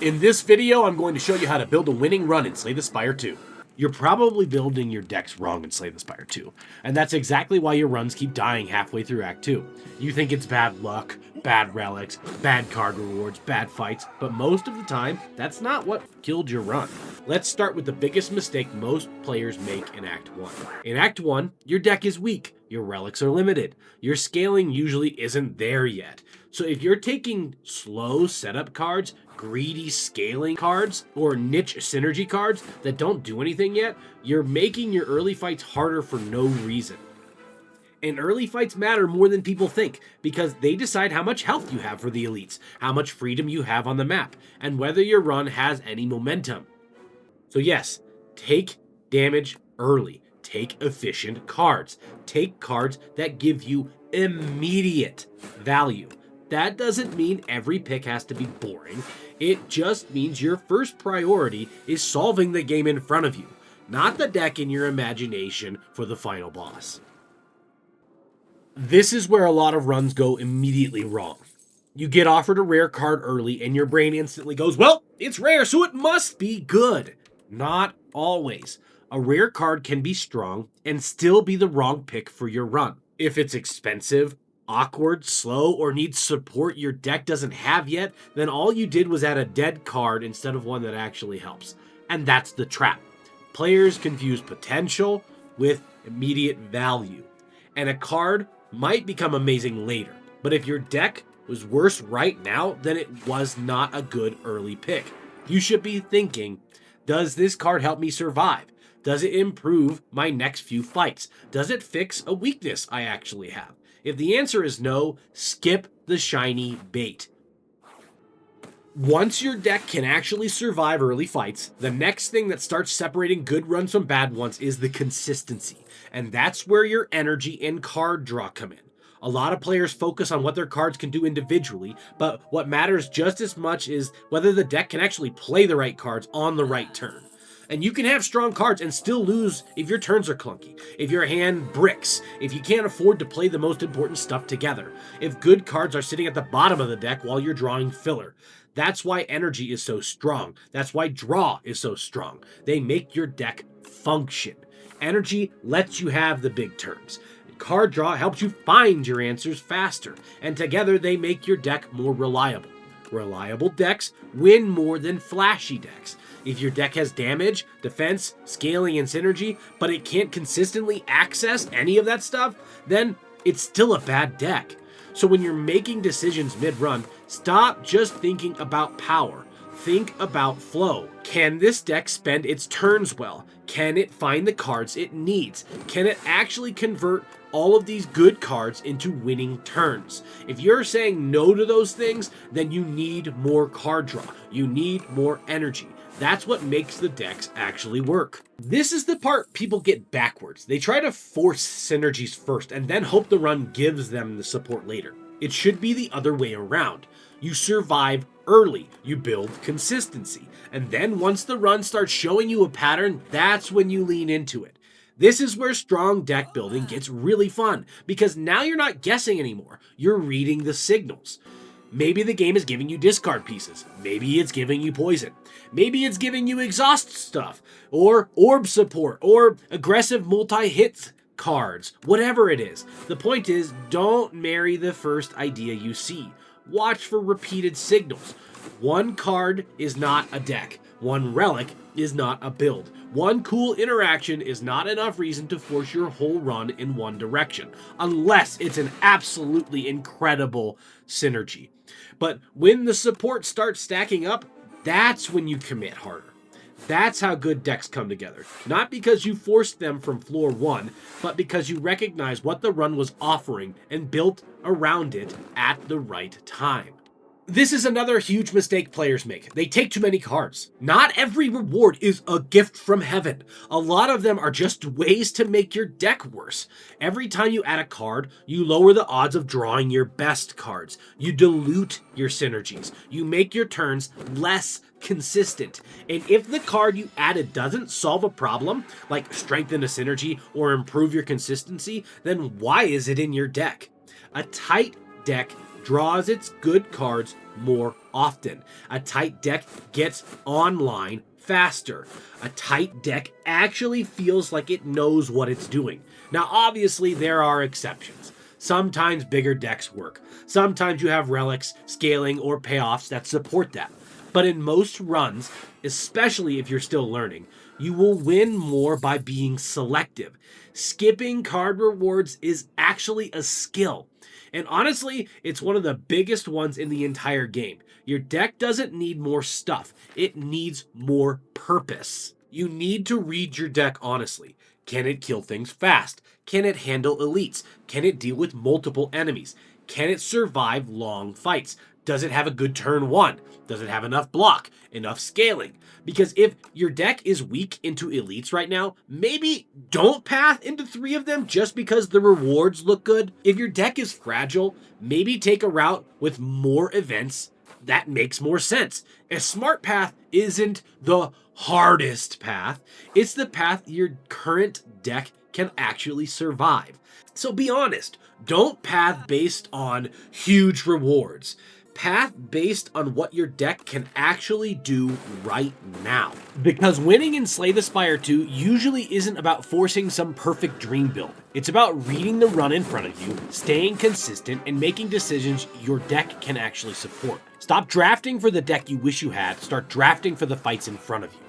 In this video, I'm going to show you how to build a winning run in Slay the Spire 2. You're probably building your decks wrong in Slay the Spire 2, and that's exactly why your runs keep dying halfway through Act 2. You think it's bad luck, bad relics, bad card rewards, bad fights, but most of the time, that's not what killed your run. Let's start with the biggest mistake most players make in Act 1. In Act 1, your deck is weak, your relics are limited, your scaling usually isn't there yet. So if you're taking slow setup cards, greedy scaling cards, or niche synergy cards that don't do anything yet, you're making your early fights harder for no reason. And early fights matter more than people think, because they decide how much health you have for the elites, how much freedom you have on the map, and whether your run has any momentum. So yes, take damage early. Take efficient cards. Take cards that give you immediate value. That doesn't mean every pick has to be boring. It just means your first priority is solving the game in front of you, not the deck in your imagination for the final boss. This is where a lot of runs go immediately wrong. You get offered a rare card early and your brain instantly goes, well, it's rare, so it must be good. Not always. A rare card can be strong and still be the wrong pick for your run. If it's expensive, awkward, slow, or needs support your deck doesn't have yet, then all you did was add a dead card instead of one that actually helps. And that's the trap. Players confuse potential with immediate value. And a card might become amazing later, but if your deck was worse right now, then it was not a good early pick. You should be thinking, does this card help me survive? Does it improve my next few fights? Does it fix a weakness I actually have? If the answer is no, skip the shiny bait. Once your deck can actually survive early fights, the next thing that starts separating good runs from bad ones is the consistency. And that's where your energy and card draw come in. A lot of players focus on what their cards can do individually, but what matters just as much is whether the deck can actually play the right cards on the right turn. And you can have strong cards and still lose if your turns are clunky, if your hand bricks, if you can't afford to play the most important stuff together, if good cards are sitting at the bottom of the deck while you're drawing filler. That's why energy is so strong. That's why draw is so strong. They make your deck function. Energy lets you have the big turns. Card draw helps you find your answers faster, and together they make your deck more reliable. Reliable decks win more than flashy decks. If your deck has damage, defense, scaling, and synergy, but it can't consistently access any of that stuff, then it's still a bad deck. So when you're making decisions mid-run, stop just thinking about power. Think about flow. Can this deck spend its turns well? Can it find the cards it needs? Can it actually convert all of these good cards into winning turns? If you're saying no to those things, then you need more card draw. You need more energy. That's what makes the decks actually work. This is the part people get backwards. They try to force synergies first and then hope the run gives them the support later. It should be the other way around. You survive early, you build consistency, and then once the run starts showing you a pattern, that's when you lean into it. This is where strong deck building gets really fun, because now you're not guessing anymore, you're reading the signals. Maybe the game is giving you discard pieces. Maybe it's giving you poison. Maybe it's giving you exhaust stuff, or orb support, or aggressive multi-hit cards, whatever it is. The point is, don't marry the first idea you see. Watch for repeated signals. One card is not a deck. One relic is not a build. One cool interaction is not enough reason to force your whole run in one direction, unless it's an absolutely incredible synergy. But when the support starts stacking up, that's when you commit harder. That's how good decks come together. Not because you forced them from floor one, but because you recognize what the run was offering and built around it at the right time. This is another huge mistake players make. They take too many cards. Not every reward is a gift from heaven. A lot of them are just ways to make your deck worse. Every time you add a card, you lower the odds of drawing your best cards. You dilute your synergies. You make your turns less consistent. And if the card you added doesn't solve a problem, like strengthen a synergy or improve your consistency, then why is it in your deck? A tight deck draws its good cards more often. A tight deck gets online faster. A tight deck actually feels like it knows what it's doing. Now, obviously, there are exceptions. Sometimes bigger decks work. Sometimes you have relics, scaling, or payoffs that support that. But in most runs, especially if you're still learning, you will win more by being selective. Skipping card rewards is actually a skill. And honestly, it's one of the biggest ones in the entire game. Your deck doesn't need more stuff, it needs more purpose. You need to read your deck honestly. Can it kill things fast? Can it handle elites? Can it deal with multiple enemies? Can it survive long fights? Does it have a good turn one? Does it have enough block? Enough scaling? Because if your deck is weak into elites right now, maybe don't path into 3 of them just because the rewards look good. If your deck is fragile, maybe take a route with more events. That makes more sense. A smart path isn't the hardest path. It's the path your current deck can actually survive. So be honest. Don't path based on huge rewards. Path based on what your deck can actually do right now. Because winning in Slay the Spire 2 usually isn't about forcing some perfect dream build. It's about reading the run in front of you, staying consistent, and making decisions your deck can actually support. Stop drafting for the deck you wish you had, start drafting for the fights in front of you.